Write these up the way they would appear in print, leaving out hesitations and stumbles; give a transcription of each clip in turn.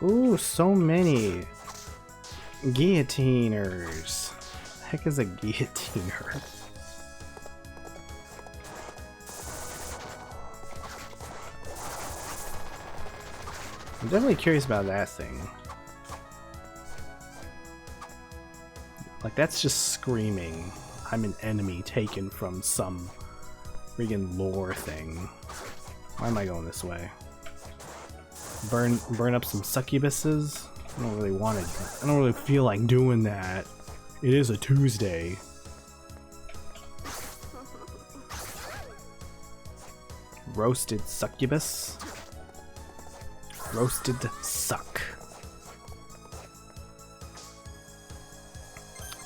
Ooh, so many guillotiners. The heck is a guillotiner? I'm definitely curious about that thing. Like, that's just screaming, I'm an enemy taken from some friggin' lore thing. Why am I going this way? Burn up some succubuses? I don't really want to. I don't really feel like doing that. It is a Tuesday. Roasted succubus? Roasted suck.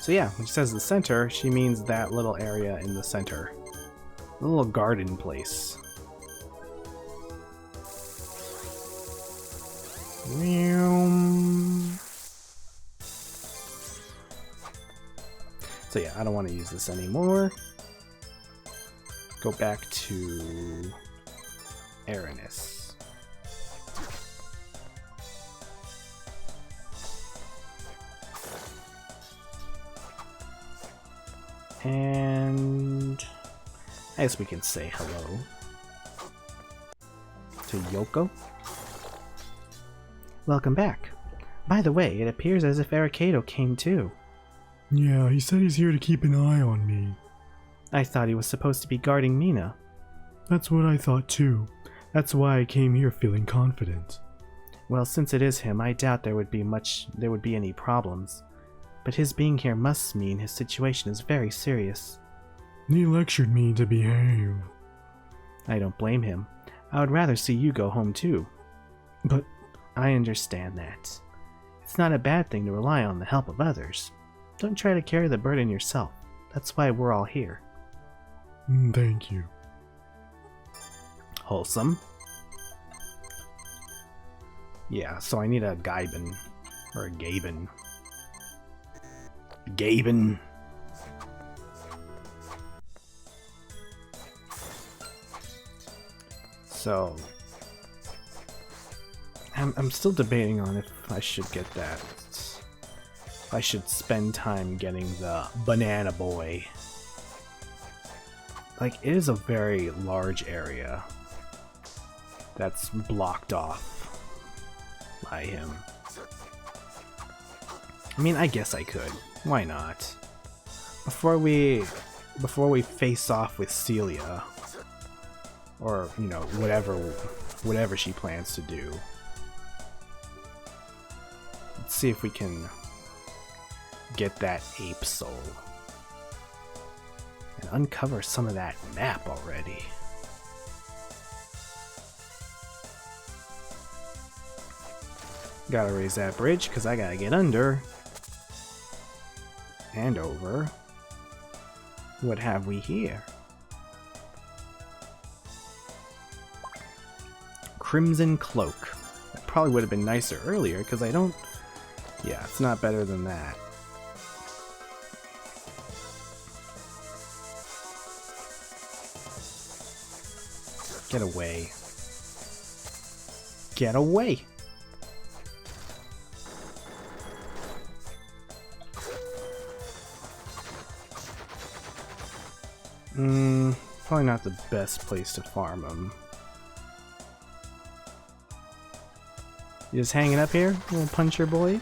So yeah, when she says the center, she means that little area in the center. A little garden place. So yeah, I don't want to use this anymore. Go back to Aranis. And I guess we can say hello to Yoko. Welcome back. By the way, it appears as if Arikado came too. Yeah, he said he's here to keep an eye on me. I thought he was supposed to be guarding Mina. That's what I thought too. That's why I came here feeling confident. Well, since it is him, I doubt there would be any problems. But his being here must mean his situation is very serious. He lectured me to behave. I don't blame him. I would rather see you go home too. But I understand that. It's not a bad thing to rely on the help of others. Don't try to carry the burden yourself. That's why we're all here. Thank you. Wholesome. Yeah, so I need a Gaben. Or a Gaben. Gaben. So I'm still debating on if I should get that. If I should spend time getting the Banana Boy. Like, it is a very large area that's blocked off by him. I mean, I guess I could. Why not? Before we face off with Celia, or you know, whatever she plans to do. Let's see if we can get that ape soul and uncover some of that map already. Gotta raise that bridge because I gotta get under and over. What have we here? Crimson Cloak. That probably would have been nicer earlier because I don't... Yeah, it's not better than that. Get away. Get away! Probably not the best place to farm them. You just hanging up here, little puncher boy?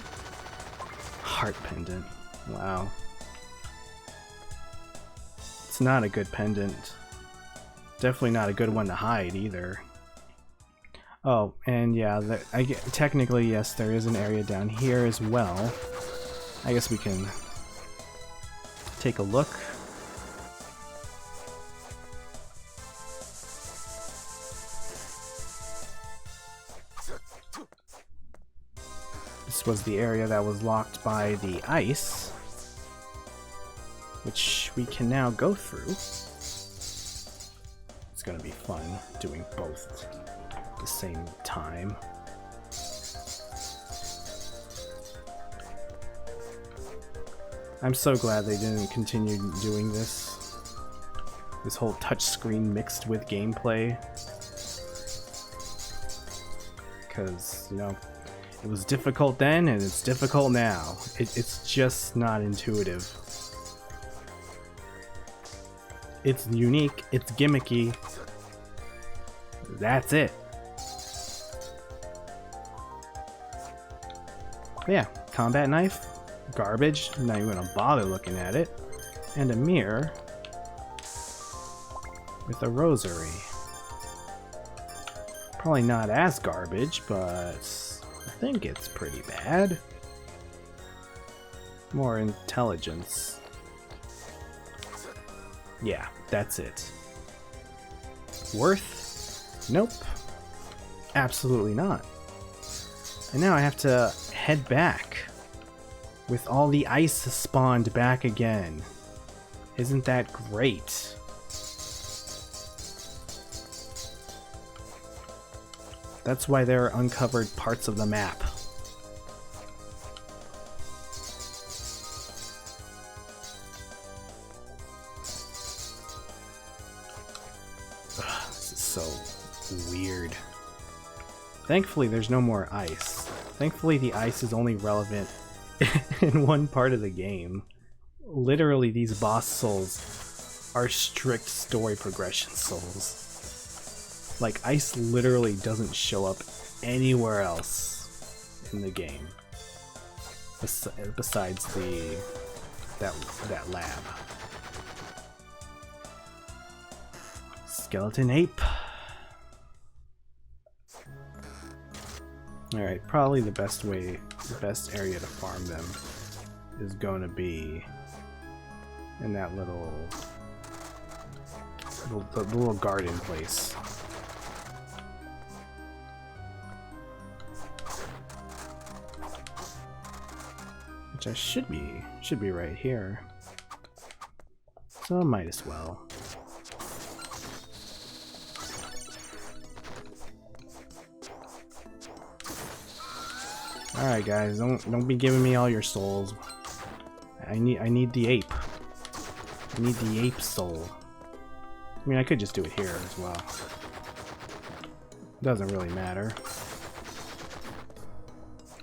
Heart pendant. Wow. It's not a good pendant. Definitely not a good one to hide either. Oh, and yeah, technically, yes, there is an area down here as well. I guess we can take a look. This was the area that was locked by the ice, which we can now go through. It's gonna be fun doing both at the same time. I'm so glad they didn't continue doing this. This whole touchscreen mixed with gameplay. Because, you know, It was difficult then, and it's difficult now. It's just not intuitive. It's unique, it's gimmicky. That's it. Yeah, combat knife, garbage, not even gonna bother looking at it. And a mirror with a rosary. Probably not as garbage, but I think it's pretty bad. More intelligence. Yeah, that's it. Worth? Nope. Absolutely not. And now I have to head back with all the ice spawned back again. Isn't that great? That's why there are uncovered parts of the map. Ugh, this is so weird. Thankfully, there's no more ice. Thankfully, the ice is only relevant in one part of the game. Literally, these boss souls are strict story progression souls. Like, ice literally doesn't show up anywhere else in the game. Besides that lab. Skeleton ape. Alright, probably the best area to farm them is going to be in that the little garden place. Which I should be right here. So I might as well. Alright guys, don't be giving me all your souls. I need the ape. I need the ape soul. I mean, I could just do it here as well. Doesn't really matter.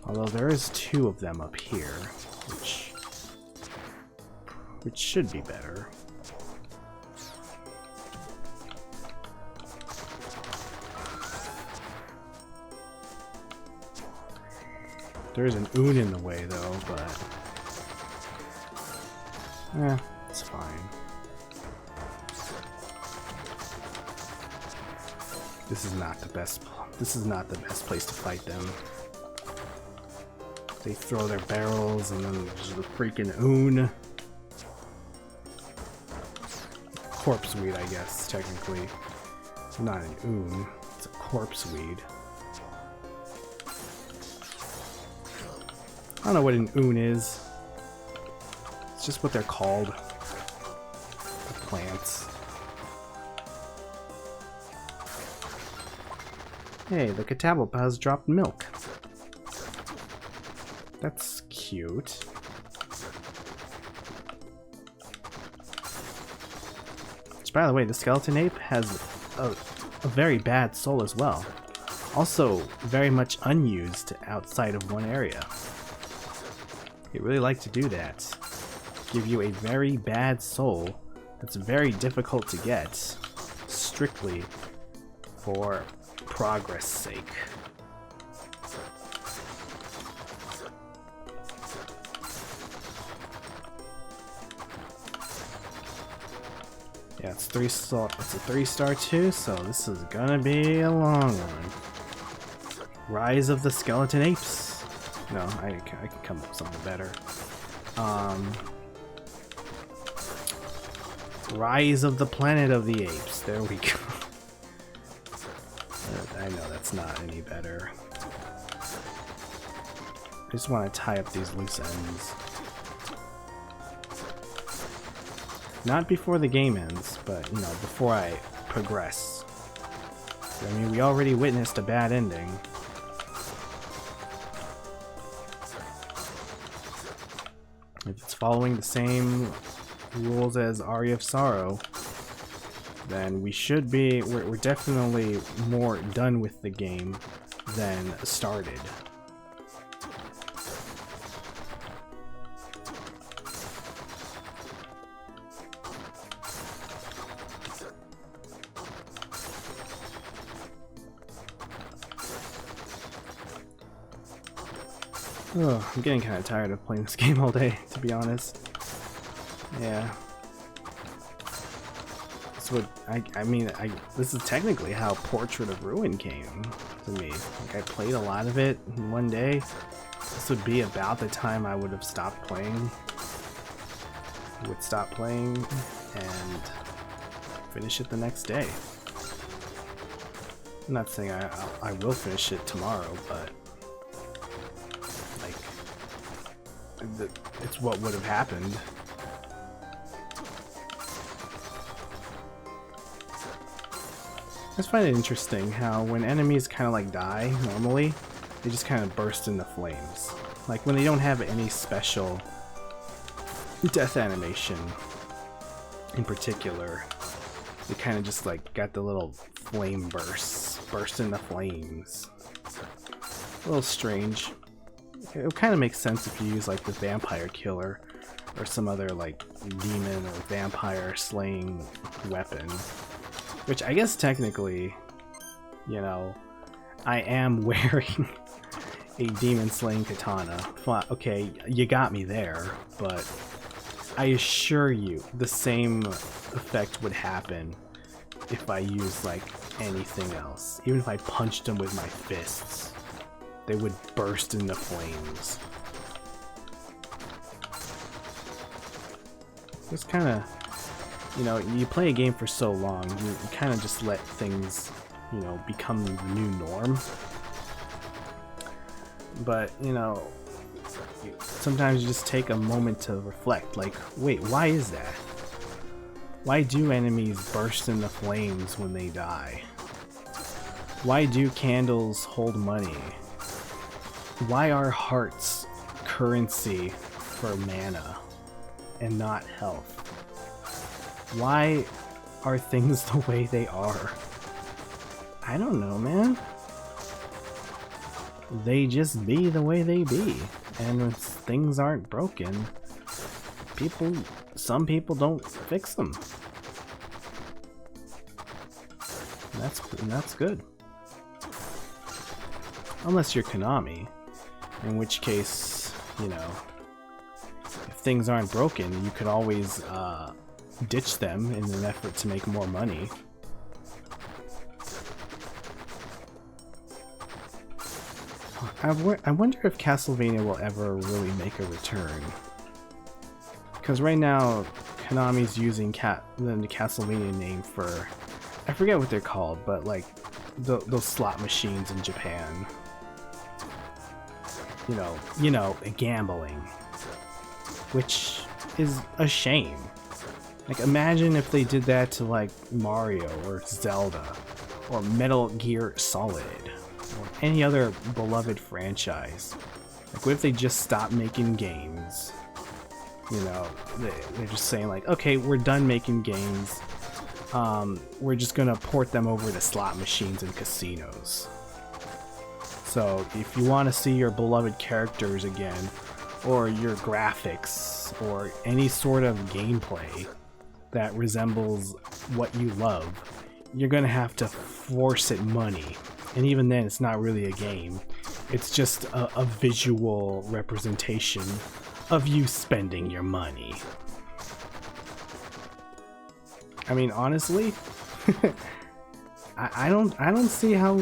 Although there is 2 of them up here, which should be better. There's an Oon in the way though, but it's fine. This is not the best place to fight them. They throw their barrels and then there's the freaking Oon. Corpse weed, I guess, technically. It's not an Oon, it's a corpse weed. I don't know what an Oon is. It's just what they're called. The plants. Hey, the Catalpa has dropped milk. That's cute. Which, by the way, the skeleton ape has a very bad soul as well. Also, very much unused outside of one area. They really like to do that. Give you a very bad soul that's very difficult to get, strictly for progress sake. Yeah, it's a 3-star too, so this is gonna be a long one. Rise of the Skeleton Apes. No, I can come up with something better. Rise of the Planet of the Apes. There we go. I know that's not any better. I just want to tie up these loose ends. Not before the game ends, but, you know, before I progress. I mean, we already witnessed a bad ending. If it's following the same rules as Aria of Sorrow, then we should be, we're definitely more done with the game than started. Oh, I'm getting kind of tired of playing this game all day, to be honest. Yeah. That's what I mean. This is technically how Portrait of Ruin came to me. Like I played a lot of it in one day. This would be about the time I would have stopped playing. I would stop playing and finish it the next day. I'm not saying I will finish it tomorrow, but like it's what would have happened. I just find it interesting how when enemies kind of like die normally, they just kind of burst into flames. Like when they don't have any special death animation in particular, they kind of just like got the little flame burst into flames. A little strange. It kind of makes sense if you use like the vampire killer or some other like demon or vampire slaying weapon. Which I guess technically, you know, I am wearing a demon slaying katana. Okay, you got me there, but I assure you the same effect would happen if I used like anything else. Even if I punched them with my fists, they would burst into flames. It's kind of, you know, you play a game for so long, you kind of just let things, you know, become the new norm. But, you know, sometimes you just take a moment to reflect, like, wait, why is that? Why do enemies burst into flames when they die? Why do candles hold money? Why are hearts currency for mana and not health? Why are things the way they are? I don't know, man. They just be the way they be. And when things aren't broken, some people don't fix them. And that's good. Unless you're Konami, in which case, you know, if things aren't broken, you could always ditch them in an effort to make more money. I wonder if Castlevania will ever really make a return. Because right now, Konami's using the Castlevania name for, I forget what they're called, but like those slot machines in Japan. You know, gambling, which is a shame. Like, imagine if they did that to like Mario or Zelda or Metal Gear Solid or any other beloved franchise. Like, what if they just stopped making games? You know, they're just saying like, okay, we're done making games. We're just gonna port them over to slot machines and casinos. So if you want to see your beloved characters again, or your graphics, or any sort of gameplay that resembles what you love, you're gonna have to force it money. And even then, it's not really a game. It's just a visual representation of you spending your money. I mean, honestly, I don't see how.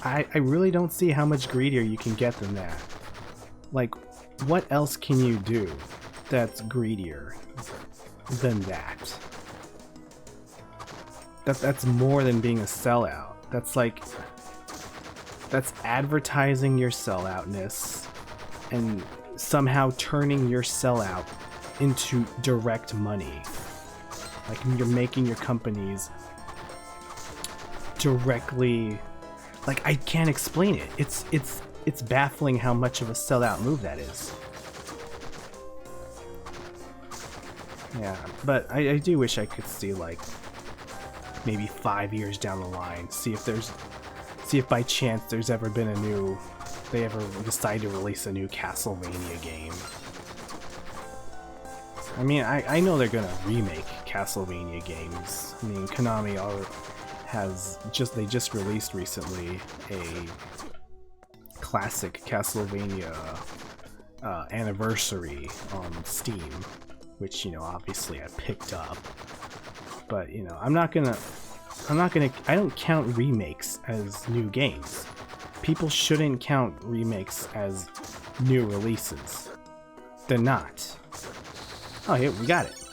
I really don't see how much greedier you can get than that. Like, what else can you do that's greedier than that? That's more than being a sellout. That's advertising your selloutness and somehow turning your sellout into direct money. Like, you're making your companies directly. Like, I can't explain it. It's baffling how much of a sellout move that is. Yeah, but I do wish I could see, like, maybe 5 years down the line, see if by chance there's ever been they ever decide to release a new Castlevania game. I mean, I know they're gonna remake Castlevania games. I mean, Konami they just released recently a classic Castlevania anniversary on Steam, which, you know, obviously I picked up. But, you know, I don't count remakes as new games. People shouldn't count remakes as new releases. They're not. Oh, here, we got it.